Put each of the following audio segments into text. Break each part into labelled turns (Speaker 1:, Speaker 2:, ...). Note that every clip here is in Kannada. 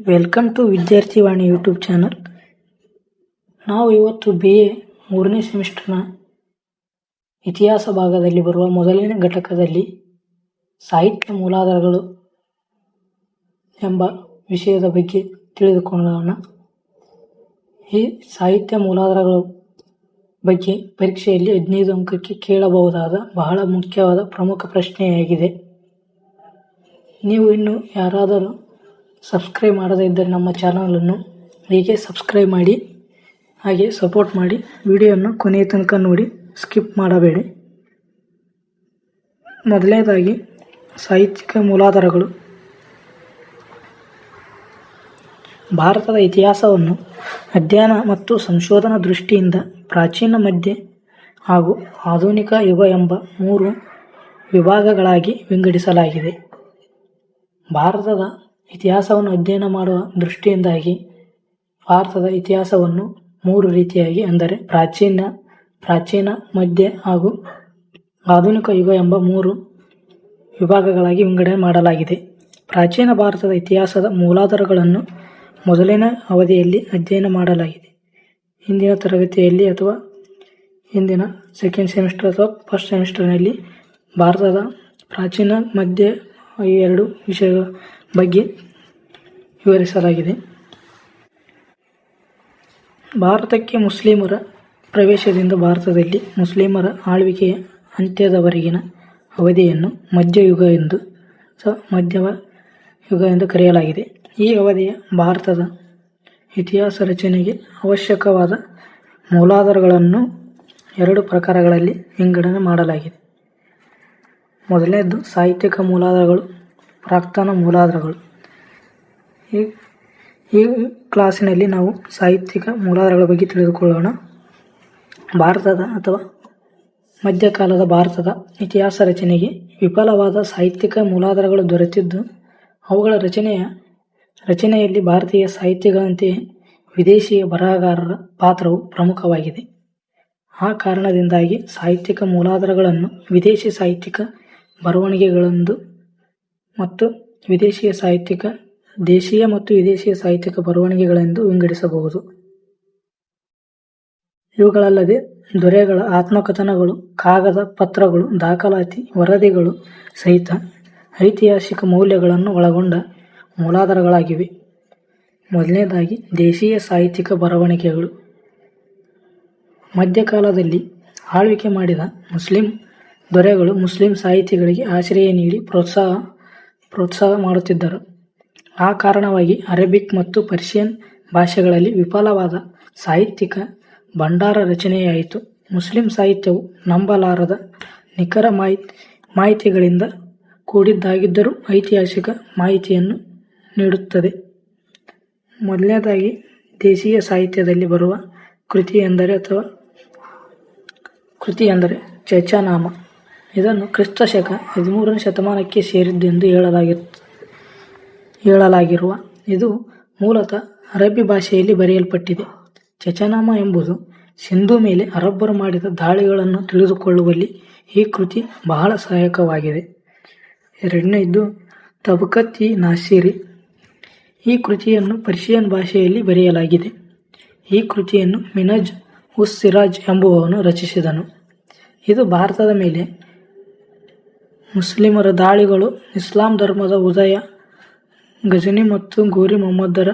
Speaker 1: ವೆಲ್ಕಮ್ ಟು ವಿದ್ಯಾರ್ಥಿ ವಾಣಿ ಯೂಟ್ಯೂಬ್ ಚಾನಲ್. ನಾವು ಇವತ್ತು BA 3ನೇ ಸೆಮಿಸ್ಟರ್ನ ಇತಿಹಾಸ ಭಾಗದಲ್ಲಿ ಬರುವ ಮೊದಲನೇ ಘಟಕದಲ್ಲಿ ಸಾಹಿತ್ಯ ಮೂಲಾಧಾರಗಳು ಎಂಬ ವಿಷಯದ ಬಗ್ಗೆ ತಿಳಿದುಕೊಳ್ಳೋಣ. ಈ ಸಾಹಿತ್ಯ ಮೂಲಾಧಾರಗಳ ಬಗ್ಗೆ ಪರೀಕ್ಷೆಯಲ್ಲಿ 15 ಅಂಕಕ್ಕೆ ಕೇಳಬಹುದಾದ ಬಹಳ ಮುಖ್ಯವಾದ ಪ್ರಮುಖ ಪ್ರಶ್ನೆಯಾಗಿದೆ. ನೀವು ಇನ್ನು ಯಾರಾದರೂ ಸಬ್ಸ್ಕ್ರೈಬ್ ಮಾಡದೇ ಇದ್ದರೆ ನಮ್ಮ ಚಾನಲನ್ನು ಹೀಗೆ ಸಬ್ಸ್ಕ್ರೈಬ್ ಮಾಡಿ, ಹಾಗೆ ಸಪೋರ್ಟ್ ಮಾಡಿ. ವಿಡಿಯೋವನ್ನು ಕೊನೆಯ ತನಕ ನೋಡಿ, ಸ್ಕಿಪ್ ಮಾಡಬೇಡಿ. ಮೊದಲನೇದಾಗಿ ಸಾಹಿತ್ಯಿಕ ಮೂಲಾಧಾರಗಳು. ಭಾರತದ ಇತಿಹಾಸವನ್ನು ಅಧ್ಯಯನ ಮತ್ತು ಸಂಶೋಧನಾ ದೃಷ್ಟಿಯಿಂದ ಪ್ರಾಚೀನ, ಮಧ್ಯ ಹಾಗೂ ಆಧುನಿಕ ಯುಗ ಎಂಬ 3 ವಿಭಾಗಗಳಾಗಿ ವಿಂಗಡಿಸಲಾಗಿದೆ. ಭಾರತದ ಇತಿಹಾಸವನ್ನು ಅಧ್ಯಯನ ಮಾಡುವ ದೃಷ್ಟಿಯಿಂದಾಗಿ ಭಾರತದ ಇತಿಹಾಸವನ್ನು 3 ರೀತಿಯಾಗಿ, ಅಂದರೆ ಪ್ರಾಚೀನ, ಮಧ್ಯ ಹಾಗೂ ಆಧುನಿಕ ಯುಗ ಎಂಬ 3 ವಿಭಾಗಗಳಾಗಿ ವಿಂಗಡಣೆ ಮಾಡಲಾಗಿದೆ. ಪ್ರಾಚೀನ ಭಾರತದ ಇತಿಹಾಸದ ಮೂಲಾಧಾರಗಳನ್ನು ಮೊದಲನೇ ಅವಧಿಯಲ್ಲಿ ಅಧ್ಯಯನ ಮಾಡಲಾಗಿದೆ. ಹಿಂದಿನ ತರಗತಿಯಲ್ಲಿ ಅಥವಾ ಹಿಂದಿನ ಸೆಕೆಂಡ್ ಸೆಮಿಸ್ಟರ್ ಅಥವಾ ಫಸ್ಟ್ ಸೆಮಿಸ್ಟರ್ನಲ್ಲಿ ಭಾರತದ ಪ್ರಾಚೀನ, ಮಧ್ಯ ಈ 2 ವಿಷಯಗಳ ಬಗ್ಗೆ ವಿವರಿಸಲಾಗಿದೆ. ಭಾರತಕ್ಕೆ ಮುಸ್ಲಿಮರ ಪ್ರವೇಶದಿಂದ ಭಾರತದಲ್ಲಿ ಮುಸ್ಲಿಮರ ಆಳ್ವಿಕೆಯ ಅಂತ್ಯದವರೆಗಿನ ಅವಧಿಯನ್ನು ಮಧ್ಯಯುಗ ಎಂದು ಕರೆಯಲಾಗಿದೆ. ಈ ಅವಧಿಯ ಭಾರತದ ಇತಿಹಾಸ ರಚನೆಗೆ ಅವಶ್ಯಕವಾದ ಮೂಲಾಧಾರಗಳನ್ನು 2 ಪ್ರಕಾರಗಳಲ್ಲಿ ವಿಂಗಡಣೆ ಮಾಡಲಾಗಿದೆ. ಮೊದಲನೇದು ಸಾಹಿತ್ಯಿಕ ಮೂಲಾಧಾರಗಳು, ಪ್ರಾಕ್ತನ ಮೂಲಾಧಾರಗಳು. ಈ ಕ್ಲಾಸಿನಲ್ಲಿ ನಾವು ಸಾಹಿತ್ಯಿಕ ಮೂಲಾಧಾರಗಳ ಬಗ್ಗೆ ತಿಳಿದುಕೊಳ್ಳೋಣ. ಭಾರತದ ಅಥವಾ ಮಧ್ಯಕಾಲದ ಭಾರತದ ಇತಿಹಾಸ ರಚನೆಗೆ ವಿಫಲವಾದ ಸಾಹಿತ್ಯಿಕ ಮೂಲಾಧಾರಗಳು ದೊರೆತಿದ್ದು, ಅವುಗಳ ರಚನೆಯಲ್ಲಿ ಭಾರತೀಯ ಸಾಹಿತ್ಯಗಳಂತೆಯೇ ವಿದೇಶಿಯ ಬರಹಗಾರರ ಪಾತ್ರವು ಪ್ರಮುಖವಾಗಿದೆ. ಆ ಕಾರಣದಿಂದಾಗಿ ಸಾಹಿತ್ಯಿಕ ಮೂಲಾಧಾರಗಳನ್ನು ವಿದೇಶಿ ಸಾಹಿತ್ಯಿಕ ಬರವಣಿಗೆಗಳೆಂದು ಮತ್ತು ದೇಶೀಯ ಮತ್ತು ವಿದೇಶಿಯ ಸಾಹಿತ್ಯಿಕ ಬರವಣಿಗೆಗಳೆಂದು ವಿಂಗಡಿಸಬಹುದು. ಇವುಗಳಲ್ಲದೆ ದೊರೆಗಳ ಆತ್ಮಕಥನಗಳು, ಕಾಗದ ಪತ್ರಗಳು, ದಾಖಲಾತಿ ವರದಿಗಳು ಸಹಿತ ಐತಿಹಾಸಿಕ ಮೌಲ್ಯಗಳನ್ನು ಒಳಗೊಂಡ ಮೂಲಾಧಾರಗಳಾಗಿವೆ. ಮೊದಲನೇದಾಗಿ ದೇಶೀಯ ಸಾಹಿತ್ಯಿಕ ಬರವಣಿಗೆಗಳು. ಮಧ್ಯಕಾಲದಲ್ಲಿ ಆಳ್ವಿಕೆ ಮಾಡಿದ ಮುಸ್ಲಿಂ ದೊರೆಗಳು ಮುಸ್ಲಿಂ ಸಾಹಿತಿಗಳಿಗೆ ಆಶ್ರಯ ನೀಡಿ ಪ್ರೋತ್ಸಾಹ ಮಾಡುತ್ತಿದ್ದರು. ಆ ಕಾರಣವಾಗಿ ಅರೇಬಿಕ್ ಮತ್ತು ಪರ್ಷಿಯನ್ ಭಾಷೆಗಳಲ್ಲಿ ವಿಫಲವಾದ ಸಾಹಿತ್ಯಿಕ ಭಂಡಾರ ರಚನೆಯಾಯಿತು. ಮುಸ್ಲಿಂ ಸಾಹಿತ್ಯವು ನಂಬಲಾರದ ನಿಖರ ಮಾಹಿತಿಗಳಿಂದ ಕೂಡಿದ್ದಾಗಿದ್ದರೂ ಐತಿಹಾಸಿಕ ಮಾಹಿತಿಯನ್ನು ನೀಡುತ್ತದೆ. ಮೊದಲನೇದಾಗಿ ದೇಶೀಯ ಸಾಹಿತ್ಯದಲ್ಲಿ ಬರುವ ಕೃತಿ ಎಂದರೆ ಚೇಚನಾಮ. ಇದನ್ನು ಕ್ರಿಸ್ತ ಶಕ 13ನೇ ಶತಮಾನಕ್ಕೆ ಸೇರಿದ್ದೆಂದು ಹೇಳಲಾಗಿರುವ ಇದು ಮೂಲತಃ ಅರಬ್ಬಿ ಭಾಷೆಯಲ್ಲಿ ಬರೆಯಲ್ಪಟ್ಟಿದೆ. ಚೇಚನಾಮ ಎಂಬುದು ಸಿಂಧೂ ಮೇಲೆ ಅರಬ್ಬರು ಮಾಡಿದ ದಾಳಿಗಳನ್ನು ತಿಳಿದುಕೊಳ್ಳುವಲ್ಲಿ ಈ ಕೃತಿ ಬಹಳ ಸಹಾಯಕವಾಗಿದೆ. ಎರಡನೆಯದು ತಬಕತ್-ಇ-ನಾಸಿರಿ. ಈ ಕೃತಿಯನ್ನು ಪರ್ಷಿಯನ್ ಭಾಷೆಯಲ್ಲಿ ಬರೆಯಲಾಗಿದೆ. ಈ ಕೃತಿಯನ್ನು ಮಿನಜ್ ಉಸ್ ಸಿರಾಜ್ ಎಂಬುವವನು ರಚಿಸಿದನು. ಇದು ಭಾರತದ ಮೇಲೆ ಮುಸ್ಲಿಮರ ದಾಳಿಗಳು, ಇಸ್ಲಾಂ ಧರ್ಮದ ಉದಯ, ಗಜನಿ ಮತ್ತು ಗೋರಿ ಮೊಹಮ್ಮದರ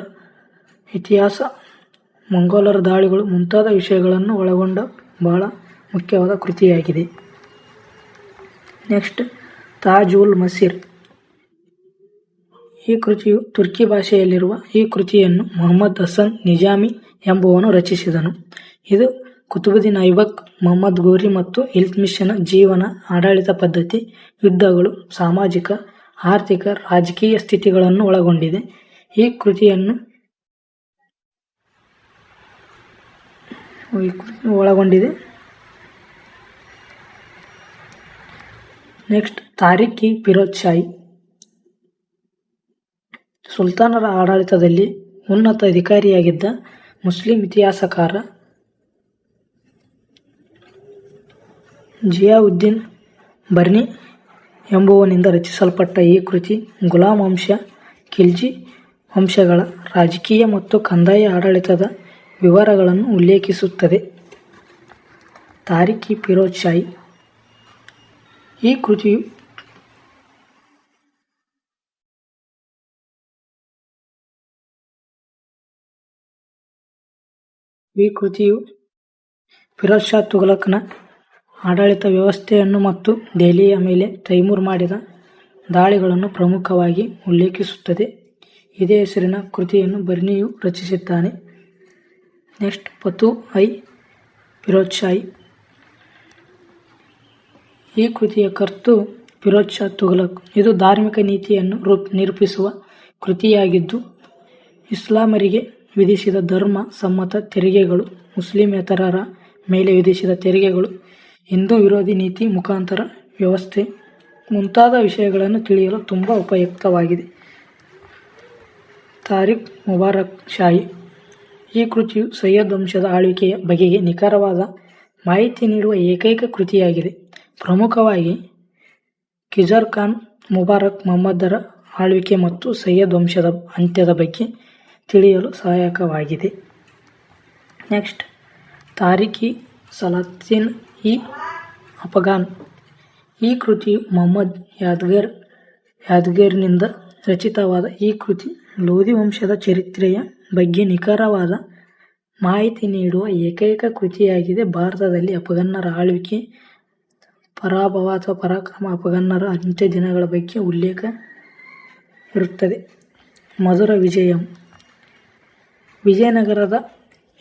Speaker 1: ಇತಿಹಾಸ, ಮಂಗೋಲರ ದಾಳಿಗಳು ಮುಂತಾದ ವಿಷಯಗಳನ್ನು ಒಳಗೊಂಡ ಬಹಳ ಮುಖ್ಯವಾದ ಕೃತಿಯಾಗಿದೆ. ನೆಕ್ಸ್ಟ್, ತಾಜ್-ಉಲ್-ಮಸೀರ್. ಈ ಕೃತಿಯು ತುರ್ಕಿ ಭಾಷೆಯಲ್ಲಿರುವ ಈ ಕೃತಿಯನ್ನು ಮೊಹಮ್ಮದ್ ಹಸನ್ ನಿಜಾಮಿ ಎಂಬುವವನು ರಚಿಸಿದನು. ಇದು ಕುತುಬುದ್ದೀನ್ ಐಬಕ್, ಮೊಹಮ್ಮದ್ ಗೋರಿ ಮತ್ತು ಇಲ್ತುಮಿಶನ ಜೀವನ, ಆಡಳಿತ ಪದ್ಧತಿ, ಯುದ್ಧಗಳು, ಸಾಮಾಜಿಕ, ಆರ್ಥಿಕ, ರಾಜಕೀಯ ಸ್ಥಿತಿಗಳನ್ನು ಒಳಗೊಂಡಿದೆ. ಈ ಕೃತಿಯನ್ನು ಒಳಗೊಂಡಿದೆ. ನೆಕ್ಸ್ಟ್, ತಾರಿಕ್-ಇ-ಫಿರೋಜ್ ಶಾಹಿ. ಸುಲ್ತಾನರ ಆಡಳಿತದಲ್ಲಿ ಉನ್ನತ ಅಧಿಕಾರಿಯಾಗಿದ್ದ ಮುಸ್ಲಿಂ ಇತಿಹಾಸಕಾರ ಜಿಯಾವುದ್ದೀನ್ ಬರ್ನಿ ಎಂಬುವನಿಂದ ರಚಿಸಲ್ಪಟ್ಟ ಈ ಕೃತಿ ಗುಲಾಂ ವಂಶ, ಖಿಲ್ಜಿ ವಂಶಗಳ ರಾಜಕೀಯ ಮತ್ತು ಕಂದಾಯ ಆಡಳಿತದ ವಿವರಗಳನ್ನು ಉಲ್ಲೇಖಿಸುತ್ತದೆ. ತಾರಿಖಿ ಫಿರೋಜ್ ಶಾಹಿ. ಈ ಕೃತಿಯು ಫಿರೋಜ್ ಶಾ ತುಘಲಕನ ಆಡಳಿತ ವ್ಯವಸ್ಥೆಯನ್ನು ಮತ್ತು ದೆಹಲಿಯ ಮೇಲೆ ತೈಮೂರ್ ಮಾಡಿದ ದಾಳಿಗಳನ್ನು ಪ್ರಮುಖವಾಗಿ ಉಲ್ಲೇಖಿಸುತ್ತದೆ. ಇದೇ ಹೆಸರಿನ ಕೃತಿಯನ್ನು ಬರ್ನಿಯು ರಚಿಸಿದ್ದಾನೆ. ನೆಕ್ಸ್ಟ್, ಫತುಹ್-ಐ ಫಿರೋಜ್ ಶಾಹಿ. ಈ ಕೃತಿಯ ಕರ್ತೃ ಫಿರೋಜ್ ಶಾ ತುಘಲಕ್. ಇದು ಧಾರ್ಮಿಕ ನೀತಿಯನ್ನು ನಿರೂಪಿಸುವ ಕೃತಿಯಾಗಿದ್ದು, ಇಸ್ಲಾಮರಿಗೆ ವಿಧಿಸಿದ ಧರ್ಮ ಸಮ್ಮತ ತೆರಿಗೆಗಳು, ಮುಸ್ಲಿಮೇತರರ ಮೇಲೆ ವಿಧಿಸಿದ ತೆರಿಗೆಗಳು, ಹಿಂದೂ ವಿರೋಧಿ ನೀತಿ, ಮುಖಾಂತರ ವ್ಯವಸ್ಥೆ ಮುಂತಾದ ವಿಷಯಗಳನ್ನು ತಿಳಿಯಲು ತುಂಬ ಉಪಯುಕ್ತವಾಗಿದೆ. ತಾರಿಖ್ ಮುಬಾರಕ್ ಶಾಹಿ. ಈ ಕೃತಿಯು ಸಯ್ಯದ್ ವಂಶದ ಆಳ್ವಿಕೆಯ ಬಗೆಗೆ ನಿಖರವಾದ ಮಾಹಿತಿ ನೀಡುವ ಏಕೈಕ ಕೃತಿಯಾಗಿದೆ. ಪ್ರಮುಖವಾಗಿ ಖಿಜರ್ ಖಾನ್ ಮುಬಾರಕ್ ಮುಹಮ್ಮದರ ಆಳ್ವಿಕೆ ಮತ್ತು ಸಯ್ಯದ್ ವಂಶದ ಅಂತ್ಯದ ಬಗ್ಗೆ ತಿಳಿಯಲು ಸಹಾಯಕವಾಗಿದೆ. ನೆಕ್ಸ್ಟ್, ತಾರಿಖಿ ಸಲಾಸಿನ್-ಇ ಅಫಘಾನ್. ಈ ಕೃತಿಯು ಮೊಹಮ್ಮದ್ ಯಾದಗಿರ್ನಿಂದ ರಚಿತವಾದ ಈ ಕೃತಿ ಲೋಧಿ ವಂಶದ ಚರಿತ್ರೆಯ ಬಗ್ಗೆ ನಿಖರವಾದ ಮಾಹಿತಿ ನೀಡುವ ಏಕೈಕ ಕೃತಿಯಾಗಿದೆ. ಭಾರತದಲ್ಲಿ ಅಫಘನ್ನರ ಆಳ್ವಿಕೆ, ಪರಾಭವ ಅಥವಾ ಪರಾಕ್ರಮ, ಅಫಘನ್ನರ ಅಂತ್ಯ ದಿನಗಳ ಬಗ್ಗೆ ಉಲ್ಲೇಖ ಇರುತ್ತದೆ. ಮಧುರ ವಿಜಯಂ. ವಿಜಯನಗರದ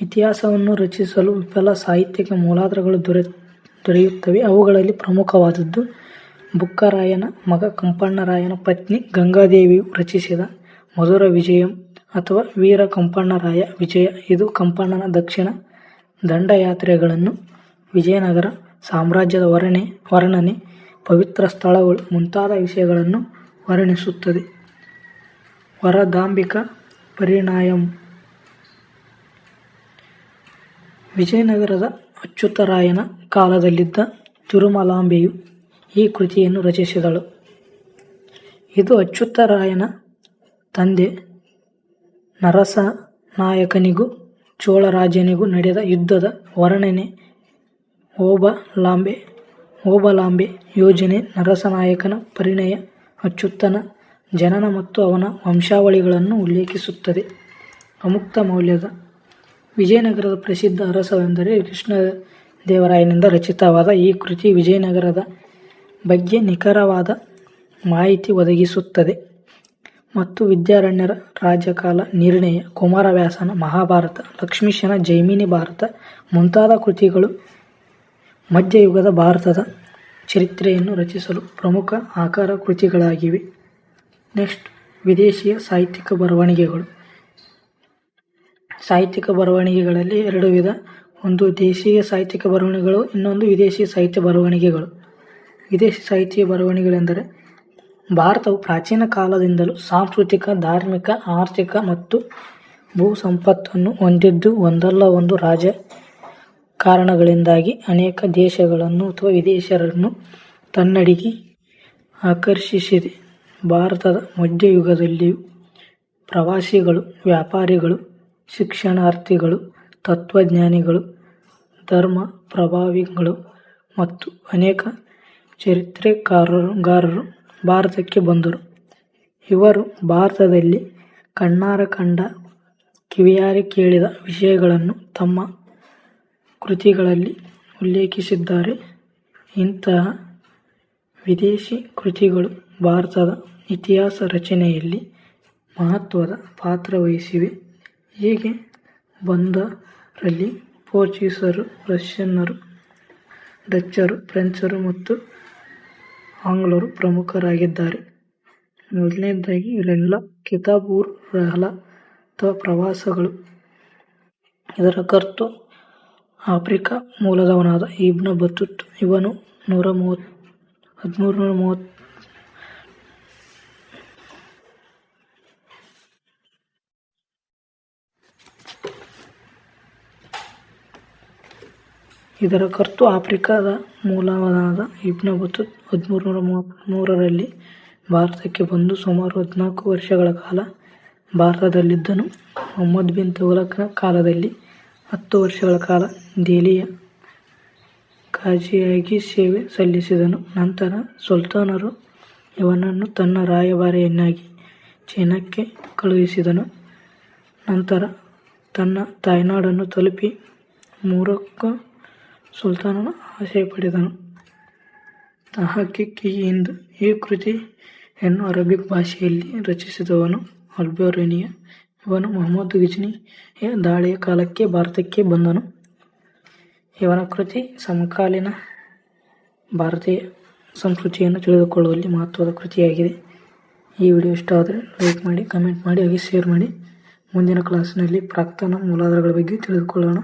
Speaker 1: ಇತಿಹಾಸವನ್ನು ರಚಿಸಲು ವಿಫಲ ಸಾಹಿತ್ಯಿಕ ಮೂಲಾಧಾರಗಳು ದೊರೆಯುತ್ತವೆ. ಅವುಗಳಲ್ಲಿ ಪ್ರಮುಖವಾದದ್ದು ಬುಕ್ಕರಾಯನ ಮಗ ಕಂಪಣ್ಣರಾಯನ ಪತ್ನಿ ಗಂಗಾದೇವಿಯು ರಚಿಸಿದ ಮಧುರ ವಿಜಯಂ ಅಥವಾ ವೀರ ಕಂಪಣ್ಣರಾಯ ವಿಜಯ. ಇದು ಕಂಪಣ್ಣನ ದಕ್ಷಿಣ ದಂಡಯಾತ್ರೆಗಳನ್ನು, ವಿಜಯನಗರ ಸಾಮ್ರಾಜ್ಯದ ವರ್ಣನೆ, ಪವಿತ್ರ ಸ್ಥಳಗಳು ಮುಂತಾದ ವಿಷಯಗಳನ್ನು ವರ್ಣಿಸುತ್ತದೆ. ವರದಾಂಬಿಕಾ ಪರಿಣಯಂ. ವಿಜಯನಗರದ ಅಚ್ಯುತರಾಯನ ಕಾಲದಲ್ಲಿದ್ದ ತಿರುಮಲಾಂಬೆಯು ಈ ಕೃತಿಯನ್ನು ರಚಿಸಿದಳು. ಇದು ಅಚ್ಯುತರಾಯನ ತಂದೆ ನರಸನಾಯಕನಿಗೂ ಚೋಳರಾಜನಿಗೂ ನಡೆದ ಯುದ್ಧದ ವರ್ಣನೆ. ಓಬಲಾಂಬೆ ಯೋಜನೆ, ನರಸನಾಯಕನ ಪರಿಣಯ, ಅಚ್ಯುತನ ಜನನ ಮತ್ತು ಅವನ ವಂಶಾವಳಿಗಳನ್ನು ಉಲ್ಲೇಖಿಸುತ್ತದೆ. ಅಮುಕ್ತ ಮೌಲ್ಯದ. ವಿಜಯನಗರದ ಪ್ರಸಿದ್ಧ ಅರಸವೆಂದರೆ ಕೃಷ್ಣದೇವರಾಯನಿಂದ ರಚಿತವಾದ ಈ ಕೃತಿ ವಿಜಯನಗರದ ಬಗ್ಗೆ ನಿಖರವಾದ ಮಾಹಿತಿ ಒದಗಿಸುತ್ತದೆ ಮತ್ತು ವಿದ್ಯಾರಣ್ಯರ ರಾಜಕಾಲ ನಿರ್ಣಯ, ಕುಮಾರವ್ಯಾಸನ ಮಹಾಭಾರತ, ಲಕ್ಷ್ಮೀಶನ ಜೈಮಿನಿ ಭಾರತ ಮುಂತಾದ ಕೃತಿಗಳು ಮಧ್ಯಯುಗದ ಭಾರತದ ಚರಿತ್ರೆಯನ್ನು ರಚಿಸಲು ಪ್ರಮುಖ ಆಕರ ಕೃತಿಗಳಾಗಿವೆ. ನೆಕ್ಸ್ಟ್, ವಿದೇಶೀಯ ಸಾಹಿತ್ಯಿಕ ಬರವಣಿಗೆಗಳು. ಸಾಹಿತ್ಯಿಕ ಬರವಣಿಗೆಗಳಲ್ಲಿ ಎರಡು ವಿಧ. ಒಂದು ದೇಶೀಯ ಸಾಹಿತ್ಯಿಕ ಬರವಣಿಗೆಗಳು, ಇನ್ನೊಂದು ವಿದೇಶಿ ಸಾಹಿತ್ಯ ಬರವಣಿಗೆಗಳು. ವಿದೇಶಿ ಸಾಹಿತ್ಯ ಬರವಣಿಗೆಗಳೆಂದರೆ ಭಾರತವು ಪ್ರಾಚೀನ ಕಾಲದಿಂದಲೂ ಸಾಂಸ್ಕೃತಿಕ, ಧಾರ್ಮಿಕ, ಆರ್ಥಿಕ ಮತ್ತು ಭೂ ಸಂಪತ್ತನ್ನು ಹೊಂದಿದ್ದು, ಒಂದಲ್ಲ ಒಂದು ರಾಜಕಾರಣಗಳಿಂದಾಗಿ ಅನೇಕ ದೇಶಗಳನ್ನು ಅಥವಾ ವಿದೇಶಿಯರನ್ನು ತನ್ನಡೆಗೆ ಆಕರ್ಷಿಸಿದೆ. ಭಾರತದ ಮಧ್ಯಯುಗದಲ್ಲಿಯೂ ಪ್ರವಾಸಿಗಳು, ವ್ಯಾಪಾರಿಗಳು, ಶಿಕ್ಷಣಾರ್ಥಿಗಳು, ತತ್ವಜ್ಞಾನಿಗಳು, ಧರ್ಮ ಪ್ರಭಾವಿಗಳು ಮತ್ತು ಅನೇಕ ಚರಿತ್ರೆಗಾರರು ಭಾರತಕ್ಕೆ ಬಂದರು. ಇವರು ಭಾರತದಲ್ಲಿ ಕಣ್ಣಾರ ಕಂಡ, ಕಿವಿಯಾರೆ ಕೇಳಿದ ವಿಷಯಗಳನ್ನು ತಮ್ಮ ಕೃತಿಗಳಲ್ಲಿ ಉಲ್ಲೇಖಿಸಿದ್ದಾರೆ. ಇಂತಹ ವಿದೇಶಿ ಕೃತಿಗಳು ಭಾರತದ ಇತಿಹಾಸ ರಚನೆಯಲ್ಲಿ ಮಹತ್ವದ ಪಾತ್ರ ವಹಿಸಿವೆ. ಹೀಗೆ ಬಂದರಲ್ಲಿ ಪೋರ್ಚುಗೀಸರು, ರಷ್ಯನ್ನರು, ಡಚ್ಚರು, ಫ್ರೆಂಚರು ಮತ್ತು ಆಂಗ್ಲರು ಪ್ರಮುಖರಾಗಿದ್ದಾರೆ. ಮೊದಲನೇದಾಗಿ ಇವರೆಲ್ಲ ಕಿತಾಬ್-ಉರ್-ರಹ್ಲಾ ಅಥವಾ ಪ್ರವಾಸಗಳು. ಇದರ ಕರ್ತೃ ಆಫ್ರಿಕಾ ಮೂಲದವನಾದ ಇಬ್ನ್ ಬತೂತ. ಇವನು 1330 ಇದರ ಕರ್ತೃ ಆಫ್ರಿಕಾದ ಮೂಲವನಾದ ಇಬ್ನ್ ಬತೂತ 1333ರಲ್ಲಿ ಭಾರತಕ್ಕೆ ಬಂದು ಸುಮಾರು 14 ವರ್ಷಗಳ ಕಾಲ ಭಾರತದಲ್ಲಿದ್ದನು. ಮೊಹಮ್ಮದ್ ಬಿನ್ ತುಘಲಕನ ಕಾಲದಲ್ಲಿ 10 ವರ್ಷಗಳ ಕಾಲ ದೆಹಲಿಯ ಕಾಜಿಯಾಗಿ ಸೇವೆ ಸಲ್ಲಿಸಿದನು. ನಂತರ ಸುಲ್ತಾನರು ಇವನನ್ನು ತನ್ನ ರಾಯಭಾರಿಯನ್ನಾಗಿ ಚೀನಾಕ್ಕೆ ಕಳುಹಿಸಿದನು. ನಂತರ ತನ್ನ ತಾಯ್ನಾಡನ್ನು ತಲುಪಿ ಮೊರೊಕ್ಕೊ ಸುಲ್ತಾನನ ಆಶ್ರಯ ಪಡೆದನು. ತಹಕೀಕ್-ಇ-ಹಿಂದ್ ಈ ಕೃತಿಯನ್ನು ಅರಬಿಕ್ ಭಾಷೆಯಲ್ಲಿ ರಚಿಸಿದವನು ಅಲ್ಬೇರೋನಿಯ. ಇವನು ಮುಹಮ್ಮದ್ ಘಜ್ನಿಯ ದಾಳಿಯ ಕಾಲಕ್ಕೆ ಭಾರತಕ್ಕೆ ಬಂದನು. ಇವನ ಕೃತಿ ಸಮಕಾಲೀನ ಭಾರತೀಯ ಸಂಸ್ಕೃತಿಯನ್ನು ತಿಳಿದುಕೊಳ್ಳುವಲ್ಲಿ ಮಹತ್ವದ ಕೃತಿಯಾಗಿದೆ. ಈ ವಿಡಿಯೋ ಇಷ್ಟ ಆದರೆ ಲೈಕ್ ಮಾಡಿ, ಕಮೆಂಟ್ ಮಾಡಿ, ಹಾಗೆ ಶೇರ್ ಮಾಡಿ. ಮುಂದಿನ ಕ್ಲಾಸಿನಲ್ಲಿ ಪ್ರಾಕ್ತನ ಮೂಲಾಧಾರಗಳ ಬಗ್ಗೆ ತಿಳಿದುಕೊಳ್ಳೋಣ.